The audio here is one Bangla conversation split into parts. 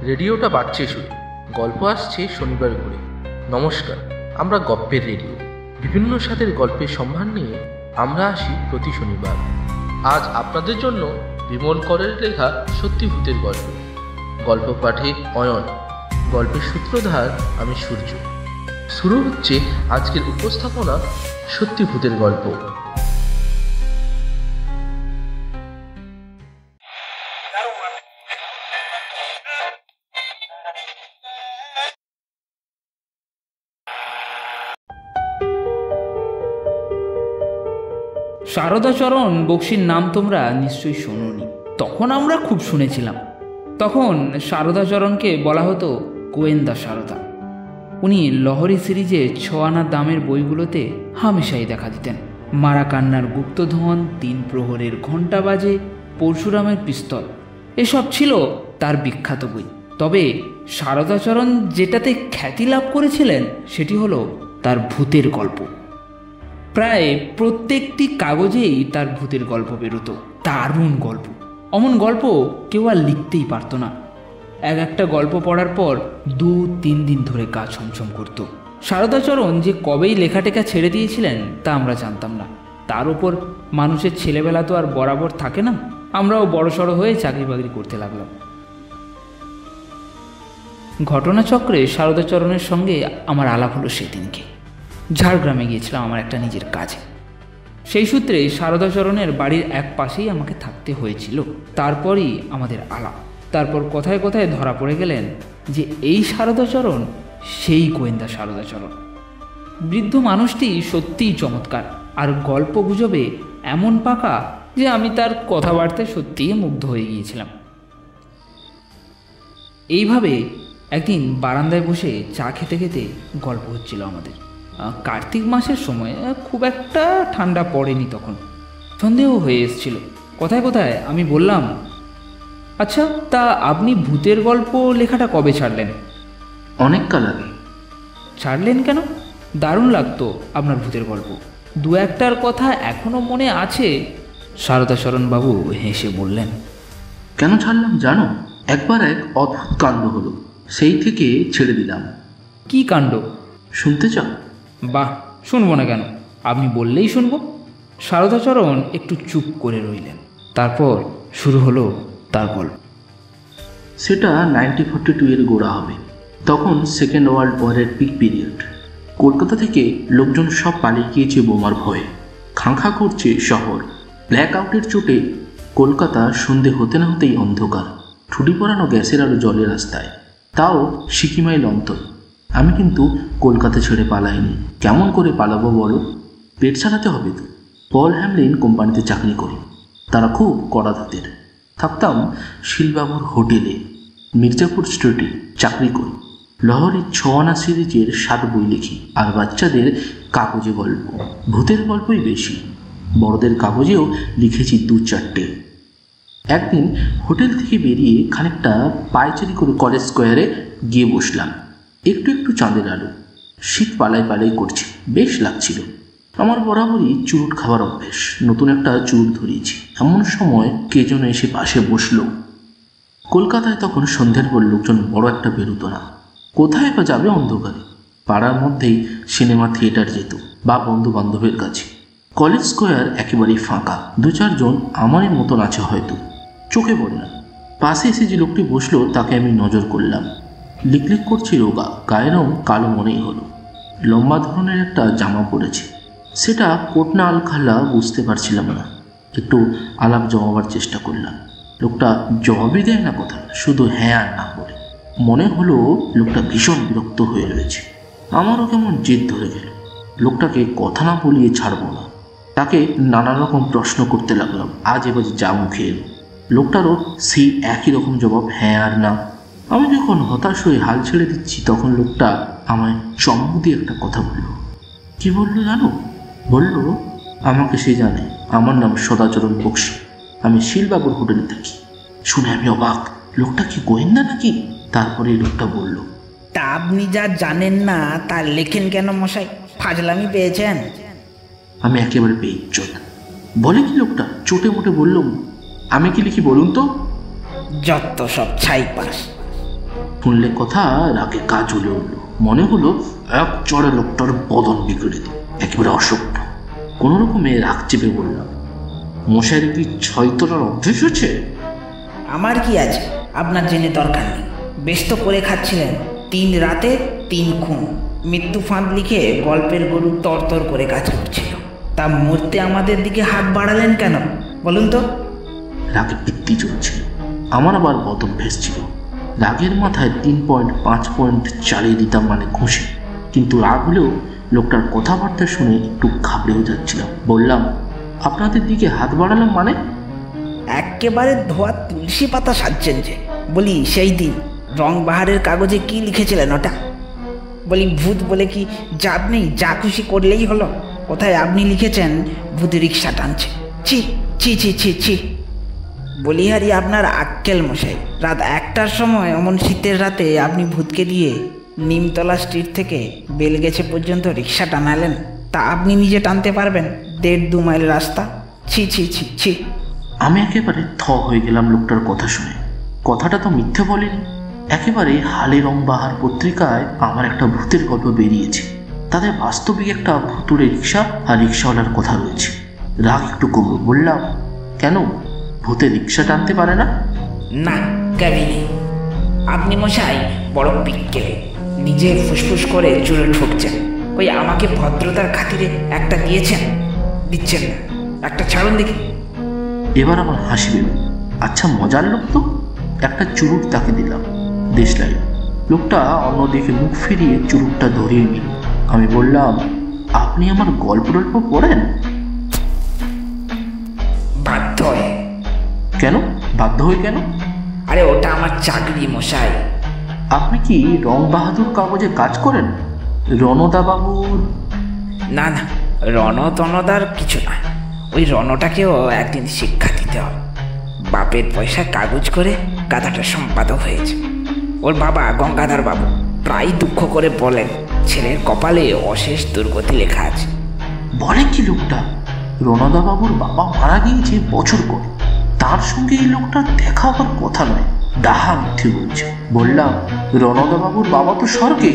রেডিওটা বাড়ছে শুধু, গল্প আসছে শনিবার করে। নমস্কার, আমরা গপ্পের রেডিও। বিভিন্ন স্বাদের গল্পের সম্ভার নিয়ে আমরা আসি প্রতি শনিবার। আজ আপনাদের জন্য বিমল করের লেখা সত্যি ভূতের গল্প। গল্প পাঠে অয়ন, গল্পের সূত্রধার আমি সূর্য। শুরু হচ্ছে আজকের উপস্থাপনা সত্যি ভূতের গল্প। শারদাচরণ বক্সির নাম তোমরা নিশ্চয়ই শোনোনি। তখন আমরা খুব শুনেছিলাম। তখন শারদাচরণকে বলা হতো গোয়েন্দা শারদা। উনি লহরী সিরিজের 6 আনা দামের বইগুলোতে হামেশাই দেখা দিতেন। মারাকান্নার গুপ্তধন, 3 প্রহরের ঘণ্টা বাজে, পরশুরামের পিস্তল, এসব ছিল তার বিখ্যাত বই। তবে শারদাচরণ যেটাতে খ্যাতি লাভ করেছিলেন সেটি হলো তার ভূতের গল্প। প্রায় প্রত্যেকটি কাগজেই তার ভূতের গল্প বেরোতো। দারুণ গল্প। অমন গল্প কেউ আর লিখতেই পারত না। একটা গল্প পড়ার পর 2-3 দিন ধরে গা ছমছম করত। শারদাচরণ যে কবেই লেখাটেখা ছেড়ে দিয়েছিলেন তা আমরা জানতাম না। তার উপর মানুষের ছেলেবেলা তো আর বরাবর থাকে না। আমরাও বড়সড় হয়ে চাকরি বাকরি করতে লাগলাম। ঘটনাচক্রে শারদাচরণের সঙ্গে আমার আলাপ হলো সেদিনকে। ঝাড়গ্রামে গিয়েছিলাম আমার একটা নিজের কাজে। সেই সূত্রে শারদাচরণের বাড়ির এক পাশেই আমাকে থাকতে হয়েছিল। তারপরই আমাদের আলাপ। তারপর কথায় কথায় ধরা পড়ে গেলেন যে এই শারদাচরণ সেই গোয়েন্দা শারদাচরণ। বৃদ্ধ মানুষটি সত্যিই চমৎকার, আর গল্প গুজবে এমন পাকা যে আমি তার কথাবার্তায় সত্যিই মুগ্ধ হয়ে গিয়েছিলাম। এইভাবে একদিন বারান্দায় বসে চা খেতে খেতে গল্প হচ্ছিল আমাদের। কার্তিক মাসের সময় খুব একটা ঠান্ডা পড়েনি তখন। সন্দেহ হয়ে এসেছিল। কথায় কথায় আমি বললাম, আচ্ছা, তা আপনি ভূতের গল্প লেখাটা কবে ছাড়লেন? অনেক কাল আগে। ছাড়লেন কেন? দারুণ লাগতো আপনার ভূতের গল্প। 2-1টার কথা এখনো মনে আছে। শারদাচরণ বাবু হেসে বললেন, কেন ছাড়লাম জানো? একবার এক অদ্ভুত কাণ্ড হলো, সেই থেকে ছেড়ে দিলাম। কি কাণ্ড? শুনতে চাও? বাহ, শুনবো না কেন, আপনি বললেই শুনবো। শারদাচরণ একটু চুপ করে রইলেন। তারপর শুরু হলো তার গল্প। সেটা 1942 এর গোড়া হবে। তখন সেকেন্ড ওয়ার্ল্ড ওয়ারের পিক পিরিয়ড। কলকাতা থেকে লোকজন সব পালিয়ে গিয়েছে বোমার ভয়ে। খাঁ করছে শহর। ব্ল্যাক আউটের চোটে কলকাতা সন্ধে হতে না হতেই অন্ধকার। ঠুটি পরানো গ্যাসের আলো জলের রাস্তায়, তাও সিকিমাইল অন্তর। আমি কিন্তু কলকাতা ছেড়ে পালাইনি। কেমন করে পালাবো বলো? পেট চালাতে হবে তো। পল হ্যামলিন কোম্পানিতে চাকরি করি। তারা খুব কড়া ধাতের। থাকতাম শিলবাবুর হোটেলে, মির্জাপুর স্ট্রিটে চাকরি করি। লহরীর 6 আনা সিরিজের 7 বই লিখি, আর বাচ্চাদের কাগজে গল্প। ভূতের গল্পই বেশি। বড়দের কাগজেও লিখেছি 2-4টে। একদিন হোটেল থেকে বেরিয়ে খানিকটা পায়চারি করে কলেজ স্কোয়ারে গিয়ে বসলাম। একটু একটু চাঁদের আলো, শীত পালাই পালাই করছে, বেশ লাগছিল। আমার বরাবরই চুরুট খাবার অভ্যেস। নতুন একটা চুরুট ধরিয়েছি। এমন সময় কে যেন এসে পাশে বসলো। কলকাতায় তখন সন্ধ্যের পর লোকজন বড় একটা বেরোতো না। কোথায় বা যাবে অন্ধকারে? পাড়ার মধ্যেই সিনেমা থিয়েটার যেত, বা বন্ধু বান্ধবের কাছে। কলেজ স্কোয়ার একেবারেই ফাঁকা। 2-4 জন আমারই মতন আছে হয়তো, চোখে পড়ে না। পাশে এসে যে লোকটি বসলো তাকে আমি নজর করলাম। লিকলিক করছে রোগা, গায়ের রং কালো মনেই হলো। লম্বা ধরনের একটা জামা পরেছে। সেটা কোট না আলখাল্লা বুঝতে পারছিলাম না। একটু আলাপ জমাবার চেষ্টা করলাম। লোকটা জবাবই দেয় না কথা, শুধু হ্যাঁ আর না বলে। মনে হলো লোকটা ভীষণ বিরক্ত হয়ে রয়েছে। আমারও কেমন জেদ ধরে গেল। লোকটাকে কথা না বলিয়ে ছাড়বো না। তাকে নানা রকম প্রশ্ন করতে লাগলাম। আজ এবার যা মুখে এলো। লোকটারও সেই একই রকম জবাব, হ্যাঁ আর না। আমি যখন হতাশ হয়ে হাল ছেড়ে দিচ্ছি তখন লোকটা আমায় চমক দিয়ে একটা কথা বলল। কি বললো জানো? বলল, আমাকে সে জানে। আমার নাম সদাচরণ বক্সী। আমি শিলবাবুর হোটেলে থাকি। শুনে আমি অবাক। লোকটা কি গোয়েন্দা নাকি? তারপরে লোকটা বলল, তা আপনি যা জানেন না তা লেখেন কেন মশাই? ফাজলামি পেয়েছেন? আমি একেবারে বেইজ্জত। বলে কি লোকটা? চোটে মোটে বললাম, আমি কি লিখি বলুন তো? যত সব ছাই পাস। শুনলে কথা রাগে কাজ হলে উঠল। মনে হলো এক চড়ে লোকটার বদন বিগড়ে দিই, একেবারে অসভ্য। কোনো রকমে রাগ চেপে বললাম, মশাইয়ের কি ছয়তলার অভ্যেস হচ্ছে? আমার কি আছে আপনার জেনে দরকার নেই। বেশ তো করে খাচ্ছিলেন, 3 রাতে 3 খুন, মৃত্যু ফাঁদ লিখে গল্পের গরু তরতর করে কাজ করছিল। তা মরতে আমাদের দিকে হাত বাড়ালেন কেন বলুন তো? রাগে বৃত্তি চলছিল। আমার আবার বদভ্যেস ছিল। রাগের মাথায় 3 পয়েন্ট 5 পয়েন্ট চালিয়ে দিতাম, মানে খুশি। কিন্তু রাগ হলেও লোকটার কথাবার্তা শুনে একটু ঘাবড়েও যাচ্ছিলাম। বললাম, আপনাদের দিকে হাত বাড়ালাম মানে? একেবারে ধোয়া তুলসী পাতা সাজছেন যে। বলি, সেই দিন রং বাহারের কাগজে কি লিখেছিলেন ওটা? বলি, ভূত বলে কি জাত নেই, যা খুশি করলেই হলো? কোথায় আপনি লিখেছেন ভূত রিক্সা টানছে। ছি ছি ছি ছি ছি। বলিহারি আপনার আক্কেল মশাই। রাত 1টার সময় অমন শীতের রাতে আপনি ভূতকে দিয়ে নিমতলা স্ট্রিট থেকে বেলগেছে পর্যন্ত রিক্সা টানালেন। তা আপনি নিজে টানতে পারবেন 1.5-2 মাইল রাস্তা? ছি ছি ছি ছি। আমি একেবারে থ হয়ে গেলাম লোকটার কথা শুনে। কথাটা তো মিথ্যে বলেনি। একেবারে হালে রং বাহার পত্রিকায় আমার একটা ভূতের গল্প বেরিয়েছে, তাদের বাস্তবিক একটা ভুতুড়ে রিক্সা আর রিক্সাওয়ালার কথা রয়েছে। রাগ একটু কমল। বললাম, কেন, ভূতে রিক্সা টানতে পারে না? না, কেবি নেই। আপনি মশাই বড় পিক্কেলে, নিজে ফুসফুস করে চুলে ঠুকছেন। ওই আমাকে ভদ্রতার খাতিরে একটা দিয়েছেন, দিচ্ছেন না। একটা ছাড়ুন দেখি। এবার আমার হাসি পেল। আচ্ছা, মজার লোক তো। একটা চুরুট তাকে দিলাম, দেশলাই। লোকটা অন্যদিকে মুখ ফিরিয়ে চুরুটটা ধরিয়ে নিল। আমি বললাম, আপনি আমার গল্প টল্প পড়েন? বাধ্য হয়ে। কেন বাধ্য হয়ে কেন? আরে ওটা আমার চাকরি মশাই। আপনি কি রং বাহাদুর কাগজে কাজ করেন? রণদা বাবুর? না না, রণতনদার কিছু না। ওই রণটাকেও একদিন শিক্ষা দিতে হবে। বাপের পয়সা কাগজ করে গাধাটা সম্পাদক হয়েছে। ওর বাবা গঙ্গাধর বাবু প্রায় দুঃখ করে বলেন, ছেলের কপালে অশেষ দুর্গতি লেখা আছে। বলে কি লোকটা? রণদা বাবুর বাবা মারা গিয়েছে বছর করে, তার সঙ্গে এই লোকটার দেখা হওয়ার কথা নয়। ডাহা মিথ্যে বলছে। বললাম, রণদা বাবুর বাবা তো স্বর্গে।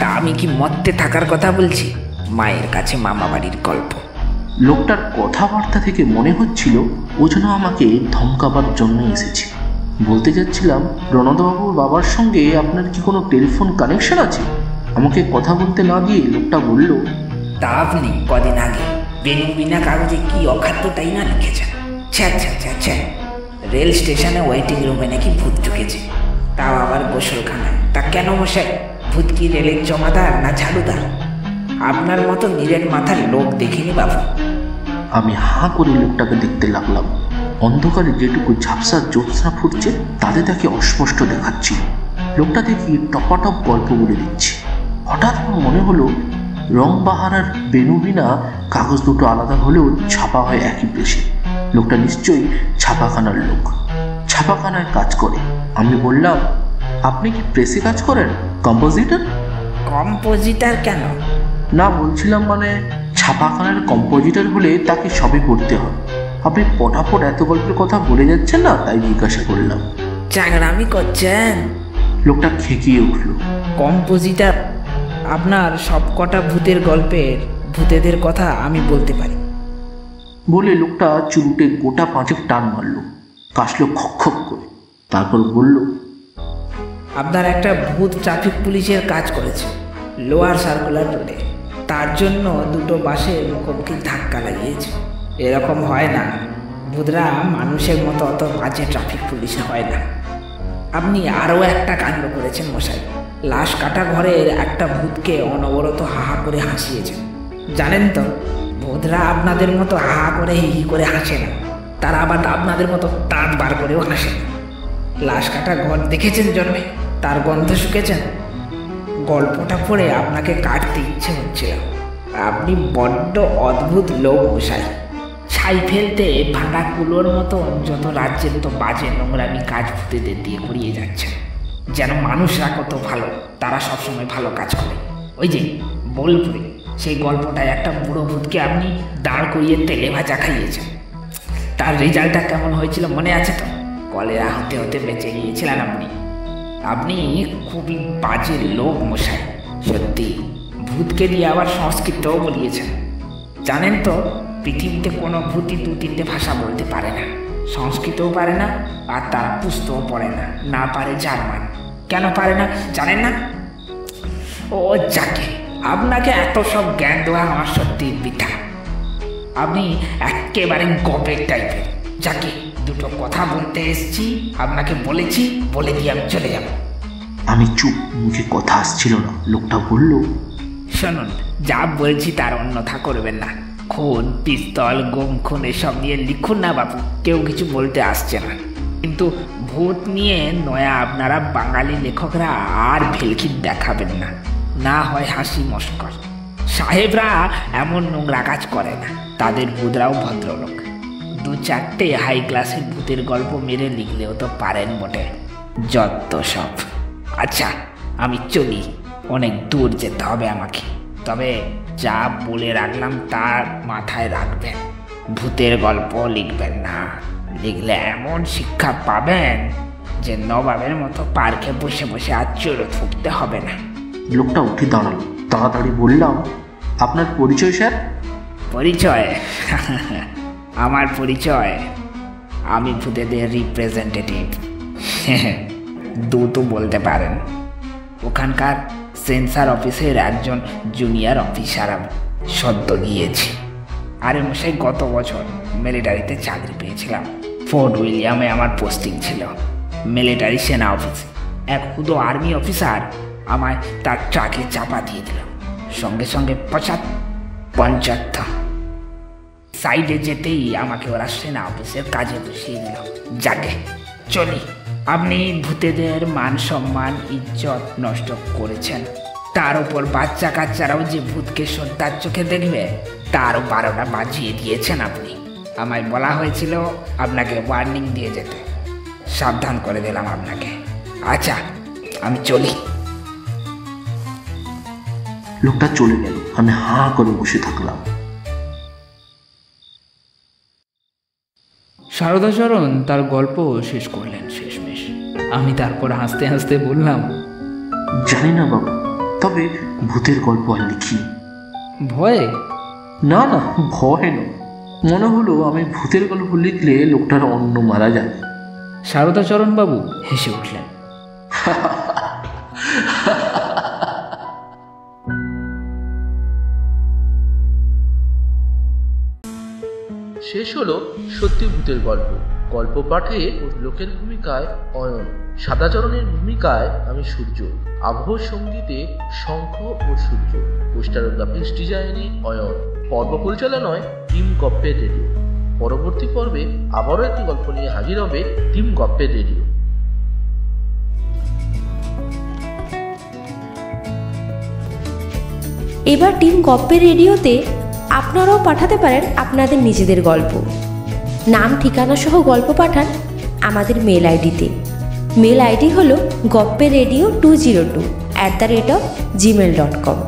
তা আমি কি মরতে থাকার কথা বলছি? মায়ের কাছে মামা বাড়ির গল্প। লোকটার কথাবার্তা থেকে মনে হচ্ছিল ও যেন আমাকে ধমকাবার জন্য এসেছে। বলতে যাচ্ছিলাম, রণদাবাবুর বাবার সঙ্গে আপনার কি কোনো টেলিফোন কানেকশন আছে? আমাকে কথা বলতে না দিয়ে লোকটা বলল, তা আপনি কদিন আগে বেনুবিনা কাগজে কি অখাদ্যটাই না লিখেছেন। ছ্যা ছ্যা ছ্যা ছ্যা। রেল স্টেশনে ওয়েটিং রুমে নাকি ভূত ঢুকেছে, তাও আবার গোসলখানায়। তা কেন মশাই, ভূত কি রেলের জমাদার না ঝাড়ুদার? আপনার মতো নিরেট মাথার লোক দেখিনি বাবু। আমি হাঁ করে লোকটাকে দেখতে লাগলাম। অন্ধকারে যেটুকু ঝাপসা জ্যোৎস্না ফুটছে তাতে তাকে অস্পষ্ট দেখাচ্ছিল। লোকটা দেখি টপাটপ গল্প বলে দিচ্ছে। হঠাৎ আমার মনে হলো, রংবাহার আর বেনুবিনা কাগজ দুটো আলাদা হলেও ছাপা হয় একই প্রেসে। লোকটা নিশ্চয়ই ছাপাখানার লোক, ছাপাখানায় কাজ করে। আমি বললাম, আপনি কি প্রেসে কাজ করেন? কম্পোজিটর? কম্পোজিটার কেন? না, বলছিলাম মানে ছাপাখানার কম্পোজিটর হলে তাকে সবই পড়তে হয়। আপনি পটাপট এত গল্পের কথা বলে যাচ্ছেন না, তাই জিজ্ঞাসা করলাম। চাকরামি করছেন? লোকটা খেকিয়ে উঠল। কম্পোজিটার? আপনার সবকটা ভূতের গল্পের ভূতেদের কথা আমি বলতে পারি। বলে লোকটা চুরুটে গোটা 5 টান মারল, কাশলো খক খক করে। তারপর বলল, আপনার একটা ভূত ট্রাফিক পুলিশের কাজ করেছে লোয়ার সার্কুলার রোডে। তার জন্য 2টো বাসের মুখোমুখি ধাক্কা লাগিয়েছে। এরকম হয় না, ভূতরা মানুষের মতো অত বাজে ট্রাফিক পুলিশ হয় না। আপনি আরও একটা কাণ্ড করেছেন মশাই। লাশ কাটা ঘরের একটা ভূতকে অনবরত হাহা করে হাসিয়েছেন। জানেন তো, ভূতরা আপনাদের মতো হাহা করে হি করে হাসে না, তারা আবার আপনাদের মতো দাঁত বার করেও হাসে না। লাশ কাটা ঘর দেখেছেন জন্মে, তার গন্ধ শুকেছেন। গল্পটা পড়ে আপনাকে কাটতে ইচ্ছে হচ্ছিল। আপনি বড্ড অদ্ভুত লোক মশাই। ছাই ফেলতে ভাঙা কুলোর মতো যত রাজ্যের তো বাজে নোংরামি কাজ ভূতেদের দিয়ে করিয়ে যাচ্ছে, যেন মানুষরা কত ভালো, তারা সবসময় ভালো কাজ করে। ওই যে বোলপুরে সেই গল্পটায় একটা বুড়ো ভূতকে আপনি দাঁড় করিয়ে তেলে ভাজা খাইয়েছেন। তার রেজাল্টটা কেমন হয়েছিল মনে আছে তো? কলেরা হতে হতে বেঁচে গিয়েছিলেন আপনি। আপনি খুবই বাজে লোক মশাই, সত্যি। ভূতকে দিয়ে আবার সংস্কৃতও বলিয়েছেন। জানেন তো, পৃথিবীতে কোনো ভূতই 2-3টে ভাষা বলতে পারে না, সংস্কৃতও পারে না, আর তারা পুস্তকও পড়ে না, না পারে জার্মান। কেন পারে না জানেন না? ও যাকে, আপনাকে এত সব জ্ঞান দেওয়া আমার সত্যি বৃথা। আপনি একেবারে গবের টাইপের। যাকে, দুটো কথা বলতে এসছি, আপনাকে বলেছি, বলে দিয়ে আমি চলে যাব। আমি চুপ, মুখে কথা আসছিল না। লোকটা বলল, শুনুন, যা বলছি তার অন্যথা করবেন না। খুন, পিস্তল, গুম খুন এসব নিয়ে লিখুন না বাবু, কেউ কিছু বলতে আসছে না। কিন্তু ভূত নিয়ে নয়া আপনারা বাঙালি লেখকরা আর ভেলকি দেখাবেন না, না হয় হাসি মস্কর। সাহেবরা এমন নোংরা কাজ করে না, তাদের ভূতরাও ভদ্রলোক। 2-4টে হাই ক্লাসের ভূতের গল্প মেরে লিখলেও তো পারেন বটে, যত সব। আচ্ছা, আমি চলি, অনেক দূর যেতে হবে আমাকে। তবে যা বলে রাখলাম তার মাথায় রাখবেন, ভূতের গল্প লিখবেন না। লিখলে এমন শিক্ষা পাবেন যে নবাবের মতো পার্কে বসে বসে আর চোরো ফুটতে হবে না। লোকটা উঠে দাঁড়ালো। তাড়াতাড়ি বললাম, আপনার পরিচয় স্যার? পরিচয়? আমার পরিচয়, আমি ভূতেদের রিপ্রেজেন্টেটিভ। তো বলতে পারেন। ওখানকার সেন্সার অফিসের একজন জুনিয়র অফিসার আমি, সদ্য গিয়েছি। আরে মশাই, গত বছর মিলিটারিতে চাকরি পেয়েছিলাম। ফোর্ট উইলিয়ামে আমার পোস্টিং ছিল, মিলিটারি সেনা অফিসে। এক হুদো আর্মি অফিসার আমায় তার ট্রাকে চাপা দিয়ে দিল, সঙ্গে সঙ্গে 75 সাইডে যেতেই আমাকে ওরা সেনা অফিসের কাজে বসিয়ে দিল। যাকে, চলি। আপনি ভূতেদের মান সম্মান ইজ্জত নষ্ট করেছেন, তার উপর বাচ্চা কাচ্চারাও যে ভূতকে শ্রদ্ধার চোখে দেখবে তারও 12টা বাজিয়ে দিয়েছেন আপনি। আমায় বলা হয়েছিল আপনাকে ওয়ার্নিং দিয়ে যেতে, সাবধান করে দিলাম আপনাকে। আচ্ছা, আমি চলি। লোকটা চলে গেল। আমি হাঁ করে বসে থাকলাম। শারদাচরণ তার গল্প শেষ করলেন শেষমেশ। আমি তারপর হাসতে হাসতে বললাম, জানি না বাবা, তবে ভূতের গল্প আর লিখি। ভয়ে? না না, ভয় নয়। মনে হলো আমি ভূতের গল্প লিখলে লোকটার অন্য মারা যাবে। শারদাচরণ বাবু হেসে উঠলেন। শেষ হলো সত্যি ভূতের গল্প। গল্প পাঠে লোকের ভূমিকায় অয়ন, সাদাচরণের ভূমিকায় আমি সূর্য, আবহ সঙ্গীতে শঙ্খ ও সূর্য, পোস্টার ও গ্রাফিক্স ডিজাইনে অয়ন, পর্ব পরিচালনায় টিম গপ্পের রেডিও। পরবর্তী পর্বে আবারও একটি গল্প নিয়ে হাজির হবে টিম গপ্পের রেডিও। এবার টিম গপ্পের রেডিওতে আপনারাও পাঠাতে পারেন আপনাদের নিজেদের গল্প। নাম, ঠিকানা সহ গল্প পাঠান আমাদের মেল আইডিতে। মেল আইডি হলো gopperedio202@gmail.com।